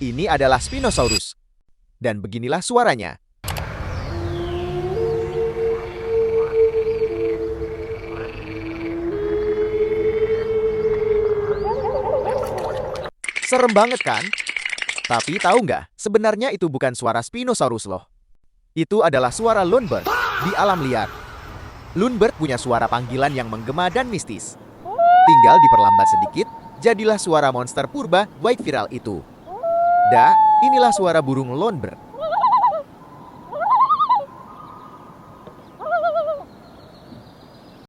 Ini adalah Spinosaurus. Dan beginilah suaranya. Serem banget kan? Tapi tahu nggak, sebenarnya itu bukan suara Spinosaurus loh. Itu adalah suara Lone Bird di alam liar. Lone Bird punya suara panggilan yang menggema dan mistis. Tinggal diperlambat sedikit, jadilah suara monster purba white viral itu. Inilah suara burung Lone Bird.